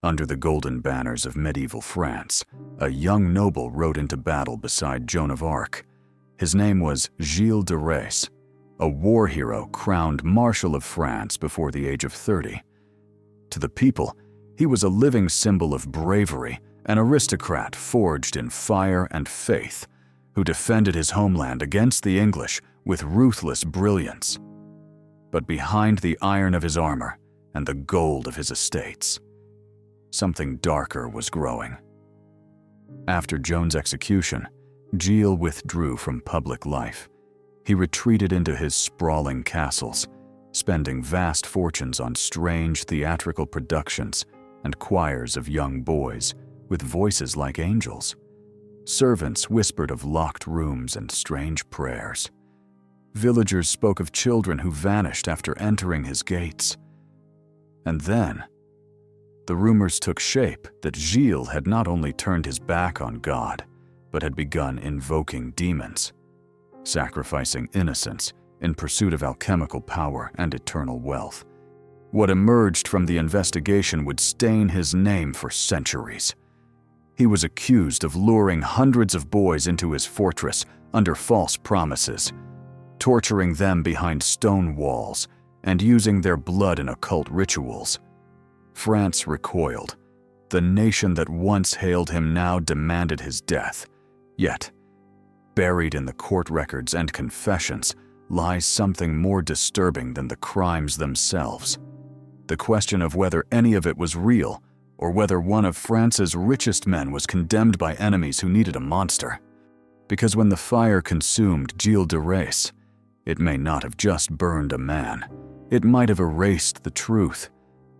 Under the golden banners of medieval France, a young noble rode into battle beside Joan of Arc. His name was Gilles de Rais, a war hero crowned Marshal of France before the age of 30. To the people, he was a living symbol of bravery, an aristocrat forged in fire and faith, who defended his homeland against the English with ruthless brilliance. But behind the iron of his armor and the gold of his estates, something darker was growing. After Joan's execution, Gilles withdrew from public life. He retreated into his sprawling castles, spending vast fortunes on strange theatrical productions and choirs of young boys with voices like angels. Servants whispered of locked rooms and strange prayers. Villagers spoke of children who vanished after entering his gates. And then, the rumors took shape that Gilles had not only turned his back on God, but had begun invoking demons, sacrificing innocents in pursuit of alchemical power and eternal wealth. What emerged from the investigation would stain his name for centuries. He was accused of luring hundreds of boys into his fortress under false promises, torturing them behind stone walls, and using their blood in occult rituals. France recoiled. The nation that once hailed him now demanded his death. Yet, buried in the court records and confessions lies something more disturbing than the crimes themselves. The question of whether any of it was real, or whether one of France's richest men was condemned by enemies who needed a monster. Because when the fire consumed Gilles de Rais, it may not have just burned a man. It might have erased the truth.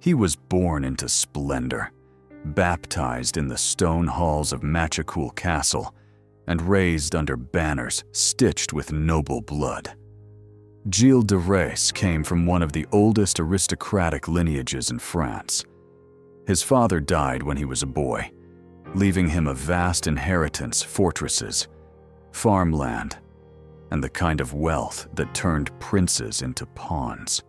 He was born into splendor, baptized in the stone halls of Machecoul Castle, and raised under banners stitched with noble blood. Gilles de Rais came from one of the oldest aristocratic lineages in France. His father died when he was a boy, leaving him a vast inheritance, fortresses, farmland, and the kind of wealth that turned princes into pawns.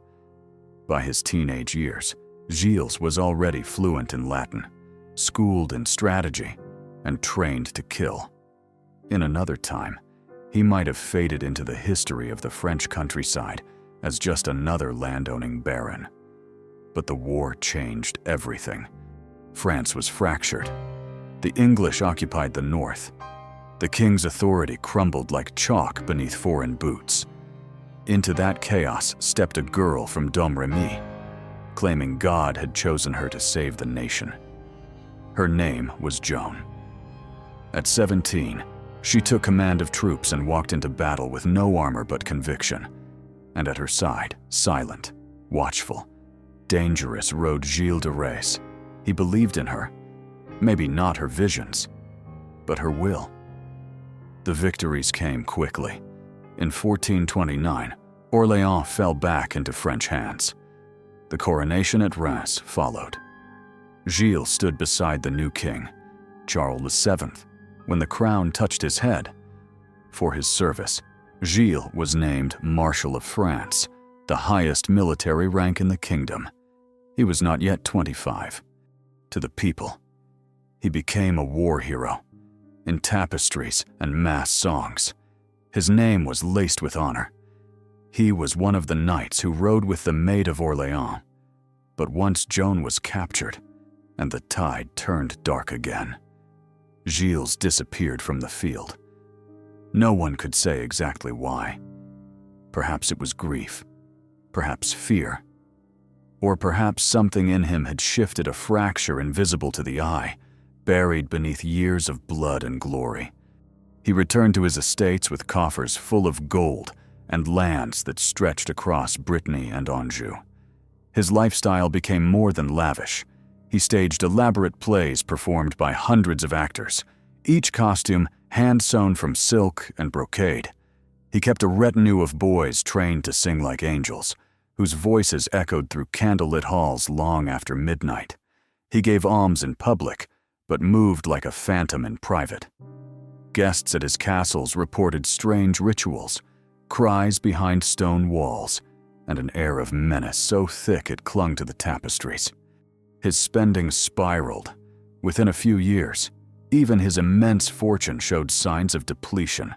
By his teenage years, Gilles was already fluent in Latin, schooled in strategy, and trained to kill. In another time, he might have faded into the history of the French countryside as just another landowning baron. But the war changed everything. France was fractured. The English occupied the north. The king's authority crumbled like chalk beneath foreign boots. Into that chaos stepped a girl from Domremy, claiming God had chosen her to save the nation. Her name was Joan. At 17, she took command of troops and walked into battle with no armor but conviction. And at her side, silent, watchful, dangerous, rode Gilles de Rais. He believed in her, maybe not her visions, but her will. The victories came quickly. In 1429, Orléans fell back into French hands. The coronation at Reims followed. Gilles stood beside the new king, Charles VII, when the crown touched his head. For his service, Gilles was named Marshal of France, the highest military rank in the kingdom. He was not yet 25. To the people, he became a war hero. In tapestries and mass songs, his name was laced with honor. He was one of the knights who rode with the Maid of Orléans. But once Joan was captured, and the tide turned dark again, Gilles disappeared from the field. No one could say exactly why. Perhaps it was grief, perhaps fear, or perhaps something in him had shifted, a fracture invisible to the eye, buried beneath years of blood and glory. He returned to his estates with coffers full of gold and lands that stretched across Brittany and Anjou. His lifestyle became more than lavish. He staged elaborate plays performed by hundreds of actors, each costume hand-sewn from silk and brocade. He kept a retinue of boys trained to sing like angels, whose voices echoed through candlelit halls long after midnight. He gave alms in public, but moved like a phantom in private. Guests at his castles reported strange rituals, cries behind stone walls, and an air of menace so thick it clung to the tapestries. His spending spiraled. Within a few years, even his immense fortune showed signs of depletion.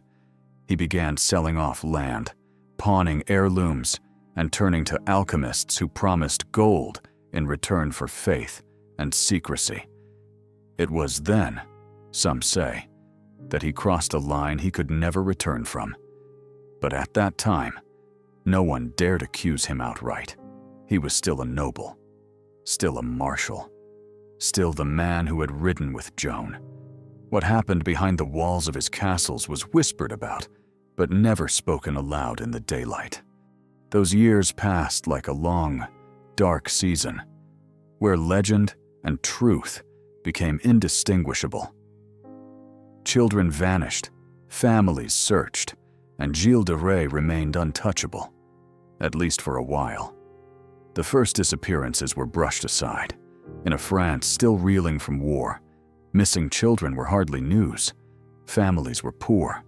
He began selling off land, pawning heirlooms, and turning to alchemists who promised gold in return for faith and secrecy. It was then, some say, that he crossed a line he could never return from. But at that time, no one dared accuse him outright. He was still a noble, still a marshal, still the man who had ridden with Joan. What happened behind the walls of his castles was whispered about, but never spoken aloud in the daylight. Those years passed like a long, dark season, where legend and truth became indistinguishable. Children vanished, families searched, and Gilles de Rais remained untouchable, at least for a while. The first disappearances were brushed aside. In a France still reeling from war, missing children were hardly news. Families were poor,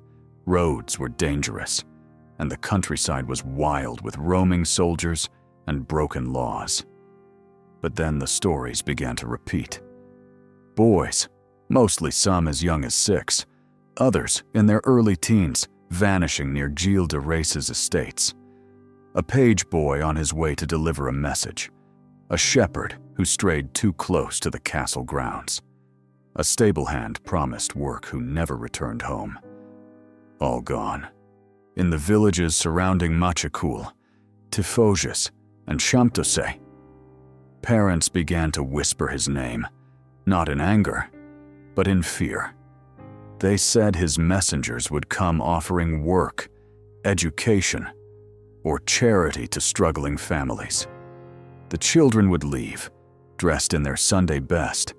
roads were dangerous, and the countryside was wild with roaming soldiers and broken laws. But then the stories began to repeat. Boys, mostly some as young as 6, others in their early teens, vanishing near Gilles de Rais's estates. A page boy on his way to deliver a message. A shepherd who strayed too close to the castle grounds. A stable hand promised work who never returned home. All gone. In the villages surrounding Machecoul, Tifoges, and Champtocé, parents began to whisper his name, not in anger, but in fear. They said his messengers would come offering work, education, or charity to struggling families. The children would leave, dressed in their Sunday best,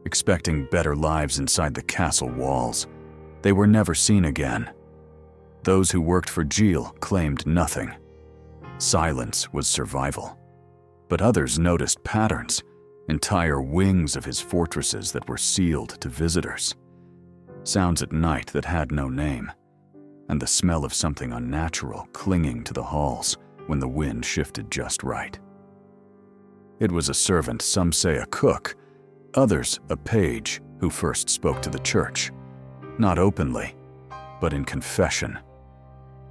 expecting better lives inside the castle walls. They were never seen again. Those who worked for Gilles claimed nothing. Silence was survival. But others noticed patterns, entire wings of his fortresses that were sealed to visitors. Sounds at night that had no name, and the smell of something unnatural clinging to the halls when the wind shifted just right. It was a servant, some say a cook, others a page, who first spoke to the church, not openly, but in confession.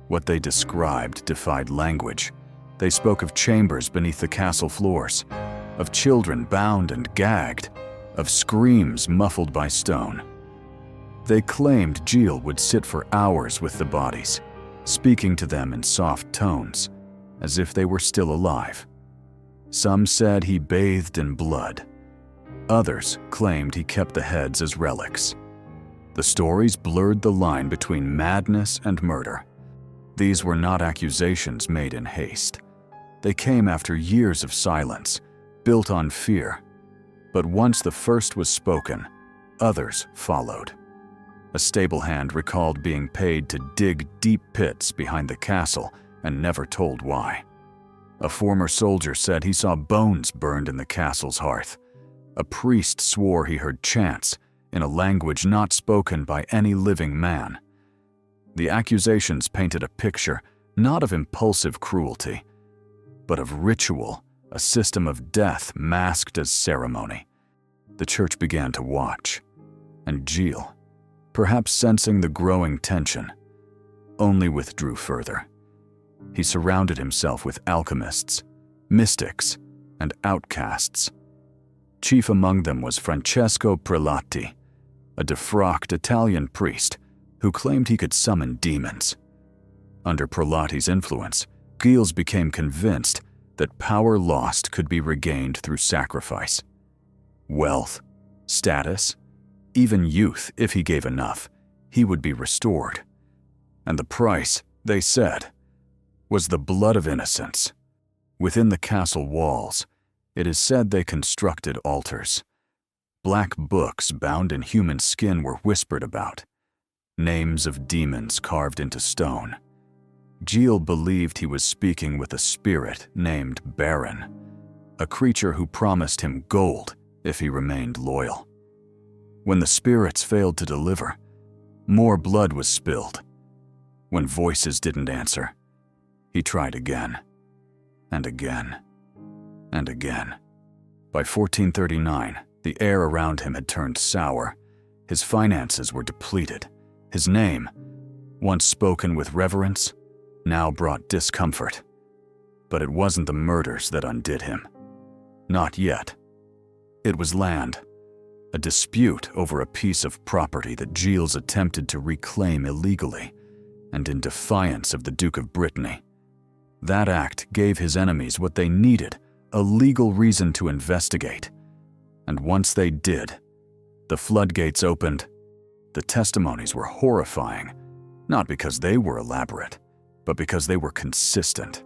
What they described defied language. They spoke of chambers beneath the castle floors, of children bound and gagged, of screams muffled by stone. They claimed Gilles would sit for hours with the bodies, speaking to them in soft tones, as if they were still alive. Some said he bathed in blood. Others claimed he kept the heads as relics. The stories blurred the line between madness and murder. These were not accusations made in haste. They came after years of silence, built on fear. But once the first was spoken, others followed. A stable hand recalled being paid to dig deep pits behind the castle and never told why. A former soldier said he saw bones burned in the castle's hearth. A priest swore he heard chants in a language not spoken by any living man. The accusations painted a picture not of impulsive cruelty, but of ritual, a system of death masked as ceremony. The church began to watch, and Gilles, perhaps sensing the growing tension, only withdrew further. He surrounded himself with alchemists, mystics, and outcasts. Chief among them was Francesco Prelati, a defrocked Italian priest who claimed he could summon demons. Under Prelati's influence, Gilles became convinced that power lost could be regained through sacrifice. Wealth, status, even youth, if he gave enough, he would be restored. And the price, they said, was the blood of innocents. Within the castle walls, it is said they constructed altars. Black books bound in human skin were whispered about, names of demons carved into stone. Gilles believed he was speaking with a spirit named Baron, a creature who promised him gold if he remained loyal. When the spirits failed to deliver, more blood was spilled. When voices didn't answer, he tried again, and again, and again. By 1439, the air around him had turned sour. His finances were depleted. His name, once spoken with reverence, now brought discomfort. But it wasn't the murders that undid him. Not yet. It was land, a dispute over a piece of property that Gilles attempted to reclaim illegally, and in defiance of the Duke of Brittany. That act gave his enemies what they needed, a legal reason to investigate. And once they did, the floodgates opened. The testimonies were horrifying, not because they were elaborate, but because they were consistent.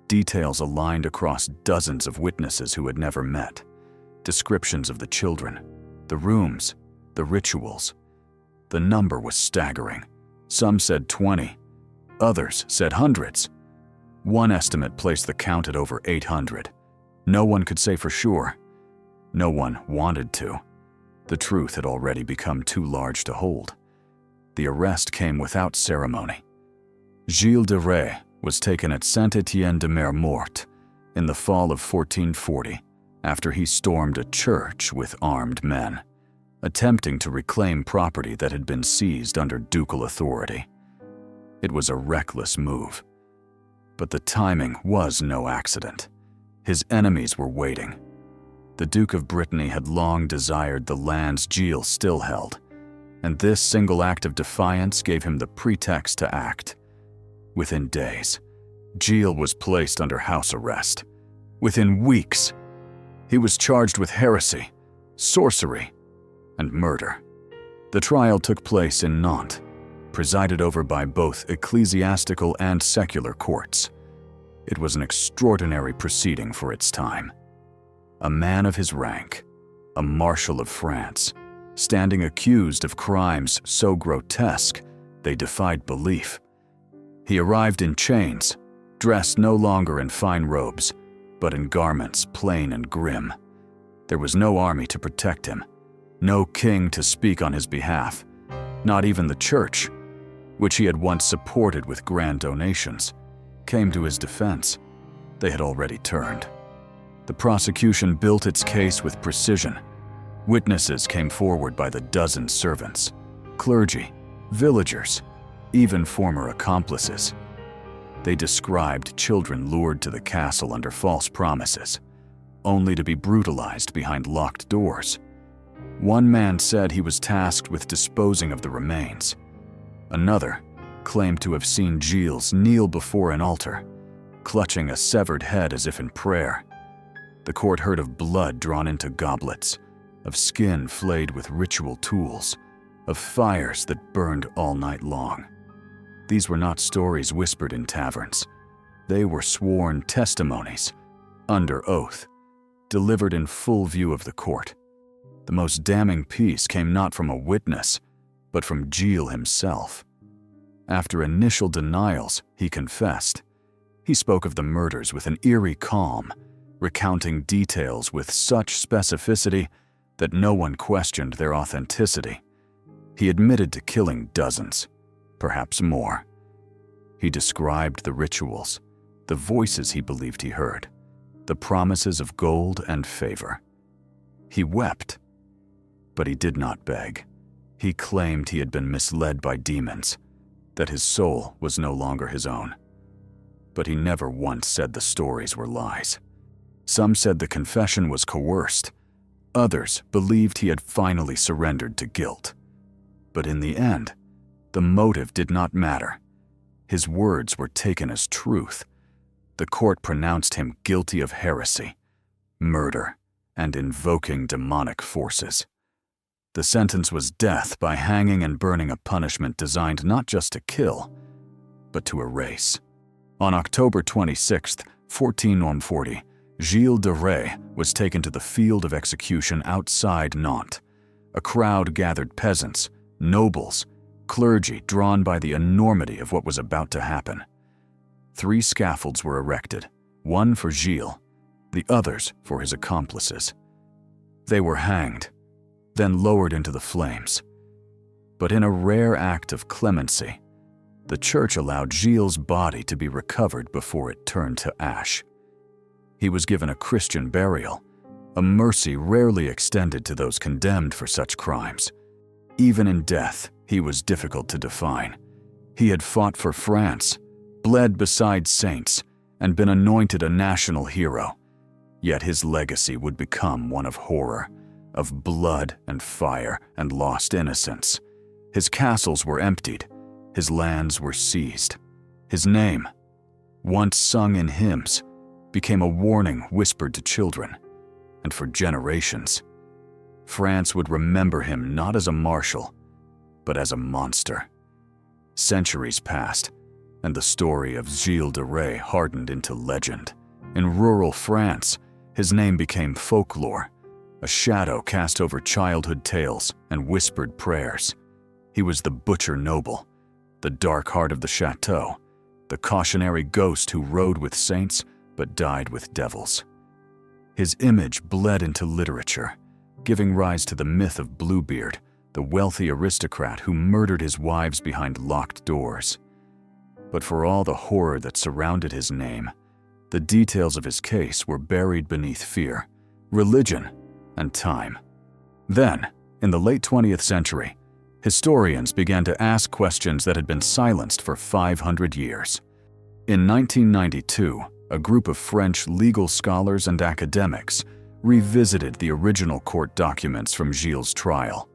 Details aligned across dozens of witnesses who had never met. Descriptions of the children, the rooms, the rituals. The number was staggering. Some said 20, others said hundreds. One estimate placed the count at over 800. No one could say for sure. No one wanted to. The truth had already become too large to hold. The arrest came without ceremony. Gilles de Rais was taken at Saint-Étienne-de-Mer-Morte in the fall of 1440 after he stormed a church with armed men, attempting to reclaim property that had been seized under ducal authority. It was a reckless move. But the timing was no accident. His enemies were waiting. The Duke of Brittany had long desired the lands Gilles still held, and this single act of defiance gave him the pretext to act. Within days, Gilles was placed under house arrest. Within weeks, he was charged with heresy, sorcery, and murder. The trial took place in Nantes, presided over by both ecclesiastical and secular courts. It was an extraordinary proceeding for its time. A man of his rank, a marshal of France, standing accused of crimes so grotesque they defied belief. He arrived in chains, dressed no longer in fine robes, but in garments plain and grim. There was no army to protect him, no king to speak on his behalf, not even the church, which he had once supported with grand donations, came to his defense. They had already turned. The prosecution built its case with precision. Witnesses came forward by the dozen servants, clergy, villagers, even former accomplices. They described children lured to the castle under false promises, only to be brutalized behind locked doors. One man said he was tasked with disposing of the remains. Another claimed to have seen Gilles kneel before an altar, clutching a severed head as if in prayer. The court heard of blood drawn into goblets, of skin flayed with ritual tools, of fires that burned all night long. These were not stories whispered in taverns. They were sworn testimonies, under oath, delivered in full view of the court. The most damning piece came not from a witness, but from Gilles himself. After initial denials, he confessed. He spoke of the murders with an eerie calm, recounting details with such specificity that no one questioned their authenticity. He admitted to killing dozens, perhaps more. He described the rituals, the voices he believed he heard, the promises of gold and favor. He wept, but he did not beg. He claimed he had been misled by demons, that his soul was no longer his own. But he never once said the stories were lies. Some said the confession was coerced. Others believed he had finally surrendered to guilt. But in the end, the motive did not matter. His words were taken as truth. The court pronounced him guilty of heresy, murder, and invoking demonic forces. The sentence was death by hanging and burning, a punishment designed not just to kill, but to erase. On October 26, 1440, Gilles de Rais was taken to the field of execution outside Nantes. A crowd gathered, peasants, nobles, clergy, drawn by the enormity of what was about to happen. 3 scaffolds were erected, one for Gilles, the others for his accomplices. They were hanged, then lowered into the flames. But in a rare act of clemency, the church allowed Gilles' body to be recovered before it turned to ash. He was given a Christian burial, a mercy rarely extended to those condemned for such crimes. Even in death, he was difficult to define. He had fought for France, bled beside saints, and been anointed a national hero. Yet his legacy would become one of horror, of blood and fire and lost innocence. His castles were emptied, his lands were seized. His name, once sung in hymns, became a warning whispered to children, and for generations, France would remember him not as a marshal, but as a monster. Centuries passed, and the story of Gilles de Rais hardened into legend. In rural France, his name became folklore, a shadow cast over childhood tales and whispered prayers. He was the butcher noble, the dark heart of the chateau, the cautionary ghost who rode with saints but died with devils. His image bled into literature, giving rise to the myth of Bluebeard, the wealthy aristocrat who murdered his wives behind locked doors. But for all the horror that surrounded his name, the details of his case were buried beneath fear, religion, and time. Then, in the late 20th century, historians began to ask questions that had been silenced for 500 years. In 1992, a group of French legal scholars and academics revisited the original court documents from Gilles' trial.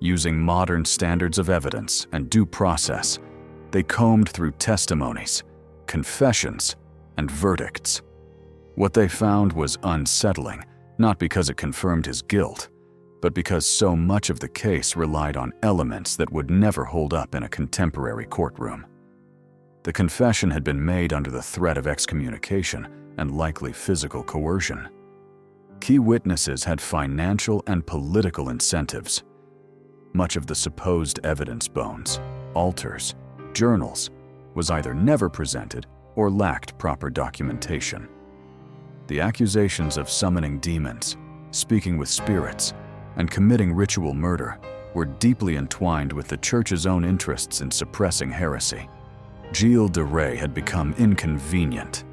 Using modern standards of evidence and due process, they combed through testimonies, confessions, and verdicts. What they found was unsettling, not because it confirmed his guilt, but because so much of the case relied on elements that would never hold up in a contemporary courtroom. The confession had been made under the threat of excommunication and likely physical coercion. Key witnesses had financial and political incentives. Much of the supposed evidence, bones, altars, journals, was either never presented or lacked proper documentation. The accusations of summoning demons, speaking with spirits, and committing ritual murder were deeply entwined with the Church's own interests in suppressing heresy. Gilles de Rais had become inconvenient.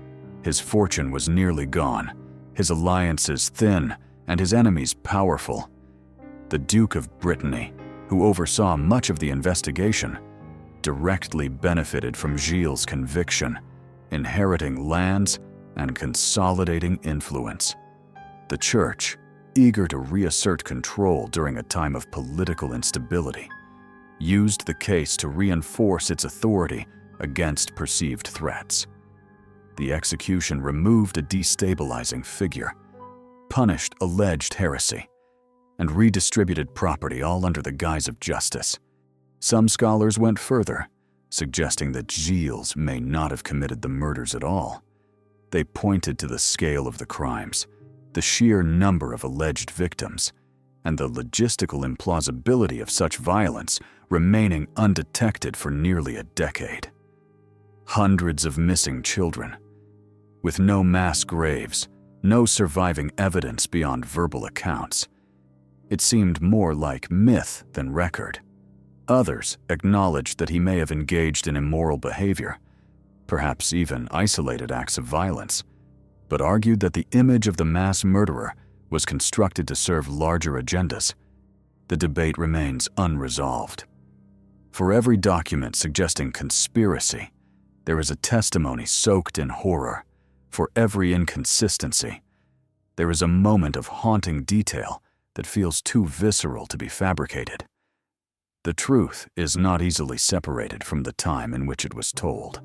His fortune was nearly gone, his alliances thin, and his enemies powerful. The Duke of Brittany, who oversaw much of the investigation, directly benefited from Gilles' conviction, inheriting lands and consolidating influence. The Church, eager to reassert control during a time of political instability, used the case to reinforce its authority against perceived threats. The execution removed a destabilizing figure, punished alleged heresy, and redistributed property all under the guise of justice. Some scholars went further, suggesting that Gilles may not have committed the murders at all. They pointed to the scale of the crimes, the sheer number of alleged victims, and the logistical implausibility of such violence remaining undetected for nearly a decade. Hundreds of missing children, with no mass graves, no surviving evidence beyond verbal accounts. It seemed more like myth than record. Others acknowledged that he may have engaged in immoral behavior, perhaps even isolated acts of violence, but argued that the image of the mass murderer was constructed to serve larger agendas. The debate remains unresolved. For every document suggesting conspiracy, there is a testimony soaked in horror. For every inconsistency, there is a moment of haunting detail that feels too visceral to be fabricated. The truth is not easily separated from the time in which it was told.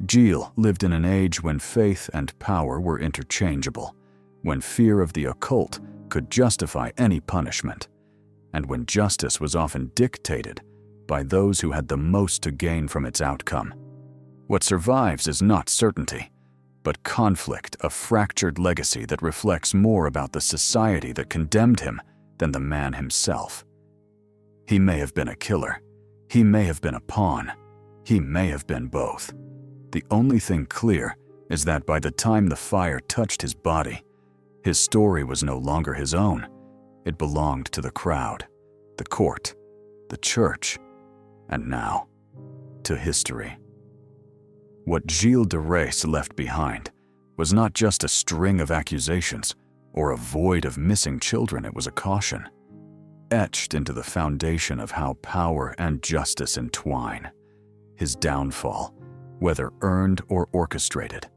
Gilles lived in an age when faith and power were interchangeable, when fear of the occult could justify any punishment, and when justice was often dictated by those who had the most to gain from its outcome. What survives is not certainty, but conflict, a fractured legacy that reflects more about the society that condemned him than the man himself. He may have been a killer. He may have been a pawn. He may have been both. The only thing clear is that by the time the fire touched his body, his story was no longer his own. It belonged to the crowd, the court, the church, and now, to history. What Gilles de Rais left behind was not just a string of accusations or a void of missing children, it was a caution, etched into the foundation of how power and justice entwine. His downfall, whether earned or orchestrated,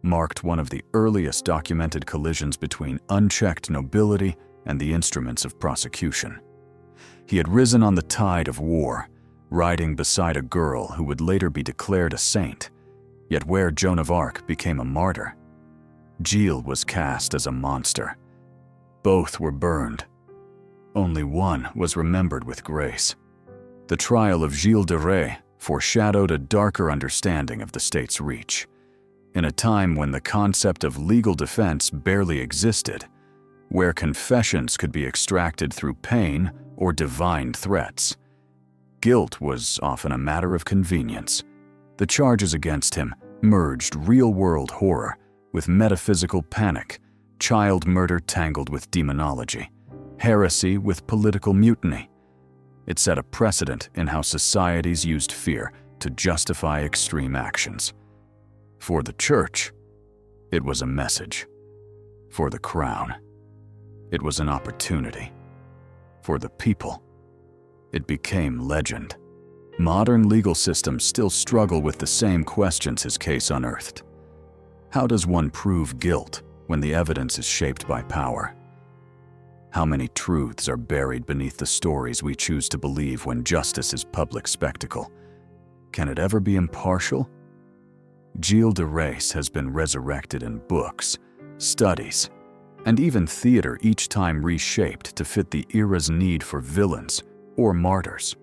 marked one of the earliest documented collisions between unchecked nobility and the instruments of prosecution. He had risen on the tide of war, riding beside a girl who would later be declared a saint, yet where Joan of Arc became a martyr, Gilles was cast as a monster. Both were burned. Only one was remembered with grace. The trial of Gilles de Rais foreshadowed a darker understanding of the state's reach. In a time when the concept of legal defense barely existed, where confessions could be extracted through pain or divine threats, guilt was often a matter of convenience. The charges against him merged real-world horror with metaphysical panic, child murder tangled with demonology, heresy with political mutiny. It set a precedent in how societies used fear to justify extreme actions. For the church, it was a message. For the crown, it was an opportunity. For the people, it became legend. Modern legal systems still struggle with the same questions his case unearthed. How does one prove guilt when the evidence is shaped by power? How many truths are buried beneath the stories we choose to believe when justice is public spectacle? Can it ever be impartial? Gilles de Rais has been resurrected in books, studies, and even theater, each time reshaped to fit the era's need for villains or martyrs.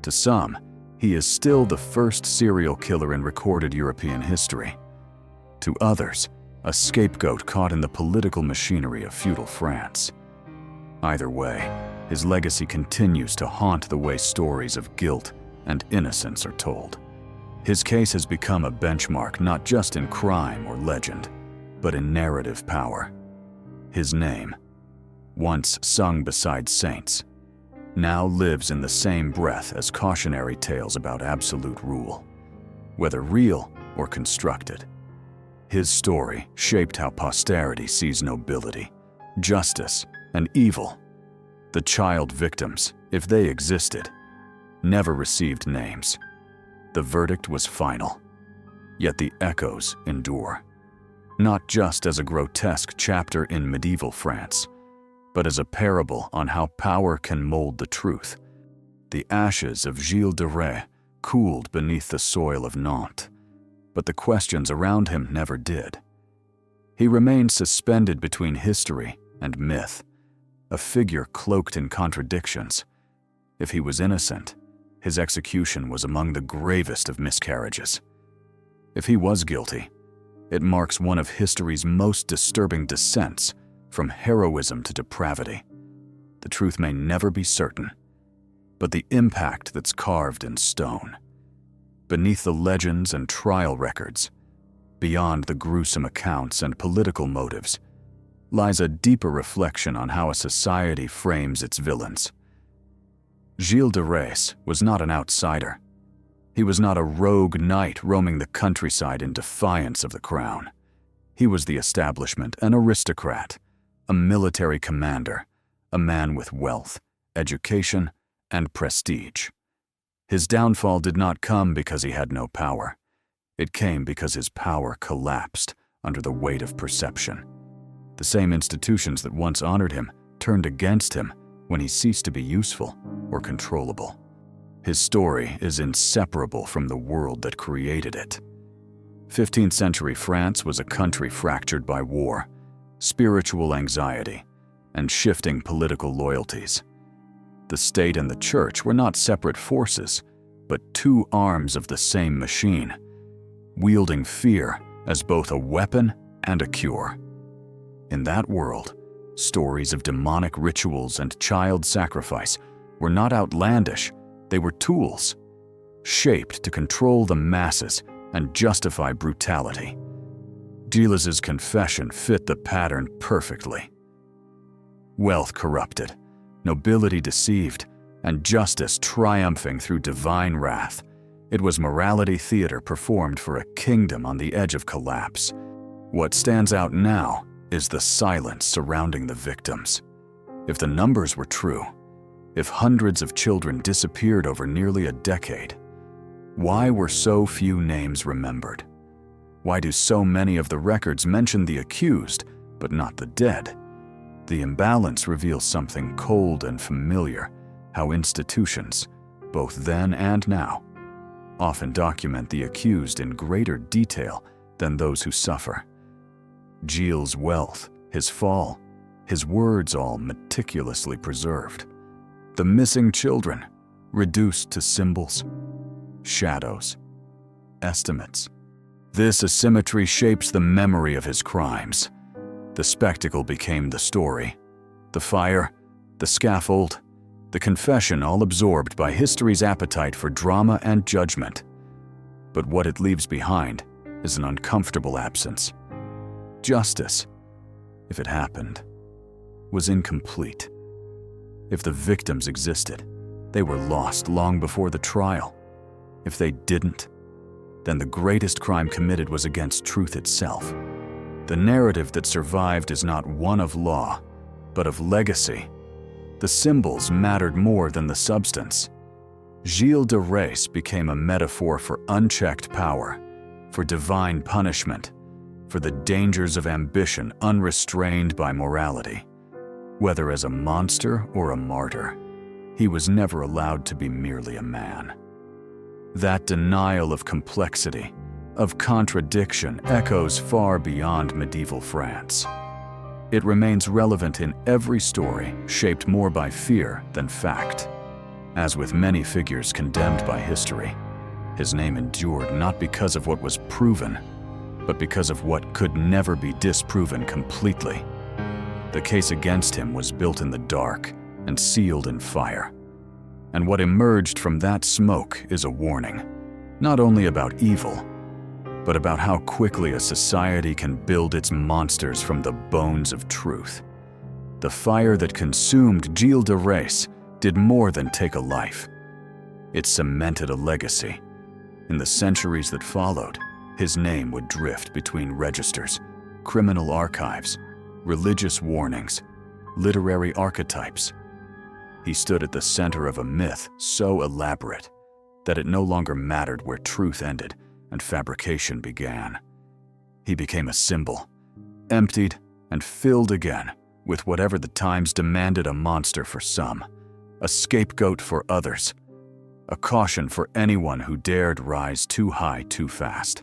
To some, he is still the first serial killer in recorded European history. To others, a scapegoat caught in the political machinery of feudal France. Either way, his legacy continues to haunt the way stories of guilt and innocence are told. His case has become a benchmark not just in crime or legend, but in narrative power. His name, once sung beside saints, now lives in the same breath as cautionary tales about absolute rule, whether real or constructed. His story shaped how posterity sees nobility, justice, and evil. The child victims, if they existed, never received names. The verdict was final, yet the echoes endure. Not just as a grotesque chapter in medieval France, but as a parable on how power can mold the truth. The ashes of Gilles de Rais cooled beneath the soil of Nantes, but the questions around him never did. He remained suspended between history and myth, a figure cloaked in contradictions. If he was innocent, his execution was among the gravest of miscarriages. If he was guilty, it marks one of history's most disturbing descents from heroism to depravity. The truth may never be certain, but the impact that's carved in stone, beneath the legends and trial records, beyond the gruesome accounts and political motives, lies a deeper reflection on how a society frames its villains. Gilles de Rais was not an outsider. He was not a rogue knight roaming the countryside in defiance of the crown. He was the establishment, an aristocrat, a military commander, a man with wealth, education, and prestige. His downfall did not come because he had no power. It came because his power collapsed under the weight of perception. The same institutions that once honored him turned against him when he ceased to be useful or controllable. His story is inseparable from the world that created it. 15th century France was a country fractured by war, spiritual anxiety, and shifting political loyalties. The state and the church were not separate forces, but two arms of the same machine, wielding fear as both a weapon and a cure. In that world, stories of demonic rituals and child sacrifice were not outlandish, they were tools, shaped to control the masses and justify brutality. Gilles' confession fit the pattern perfectly. Wealth corrupted, nobility deceived, and justice triumphing through divine wrath. It was morality theater performed for a kingdom on the edge of collapse. What stands out now is the silence surrounding the victims. If the numbers were true, if hundreds of children disappeared over nearly a decade, why were so few names remembered? Why do so many of the records mention the accused, but not the dead? The imbalance reveals something cold and familiar, how institutions, both then and now, often document the accused in greater detail than those who suffer. Gilles' wealth, his fall, his words all meticulously preserved. The missing children, reduced to symbols, shadows, estimates. This asymmetry shapes the memory of his crimes. The spectacle became the story. The fire, the scaffold, the confession, all absorbed by history's appetite for drama and judgment. But what it leaves behind is an uncomfortable absence. Justice, if it happened, was incomplete. If the victims existed, they were lost long before the trial. If they didn't, then the greatest crime committed was against truth itself. The narrative that survived is not one of law, but of legacy. The symbols mattered more than the substance. Gilles de Rais became a metaphor for unchecked power, for divine punishment, for the dangers of ambition unrestrained by morality. Whether as a monster or a martyr, he was never allowed to be merely a man. That denial of complexity, of contradiction, echoes far beyond medieval France. It remains relevant in every story, shaped more by fear than fact. As with many figures condemned by history, his name endured not because of what was proven, but because of what could never be disproven completely. The case against him was built in the dark and sealed in fire. And what emerged from that smoke is a warning, not only about evil, but about how quickly a society can build its monsters from the bones of truth. The fire that consumed Gilles de Rais did more than take a life. It cemented a legacy. In the centuries that followed, his name would drift between registers, criminal archives, religious warnings, literary archetypes. He stood at the center of a myth so elaborate that it no longer mattered where truth ended and fabrication began. He became a symbol, emptied and filled again with whatever the times demanded: a monster for some, a scapegoat for others, a caution for anyone who dared rise too high too fast.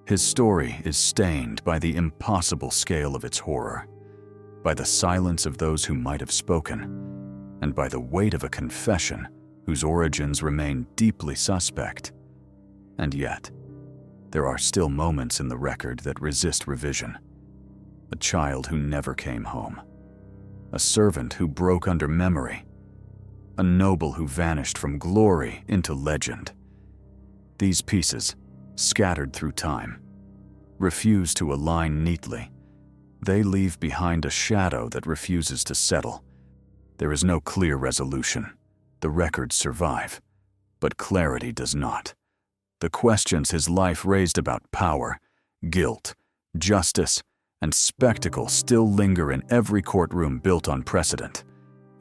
His story is stained by the impossible scale of its horror, by the silence of those who might have spoken, and by the weight of a confession whose origins remain deeply suspect. And yet, there are still moments in the record that resist revision. A child who never came home, a servant who broke under memory, a noble who vanished from glory into legend. These pieces, scattered through time, refuse to align neatly. They leave behind a shadow that refuses to settle. There is no clear resolution. The records survive, but clarity does not. The questions his life raised about power, guilt, justice, and spectacle still linger in every courtroom built on precedent,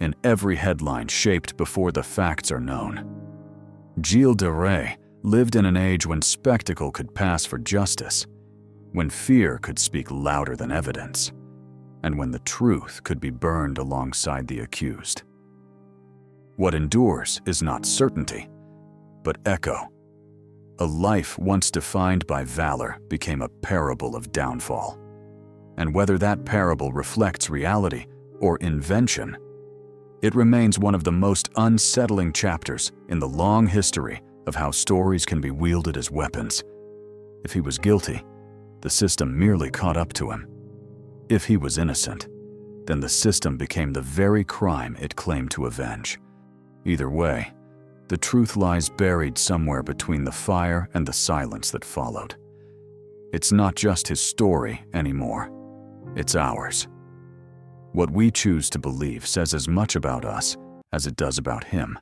in every headline shaped before the facts are known. Gilles de Rais lived in an age when spectacle could pass for justice, when fear could speak louder than evidence, and when the truth could be burned alongside the accused. What endures is not certainty, but echo. A life once defined by valor became a parable of downfall. And whether that parable reflects reality or invention, it remains one of the most unsettling chapters in the long history of how stories can be wielded as weapons. If he was guilty, the system merely caught up to him. If he was innocent, then the system became the very crime it claimed to avenge. Either way, the truth lies buried somewhere between the fire and the silence that followed. It's not just his story anymore. It's ours. What we choose to believe says as much about us as it does about him.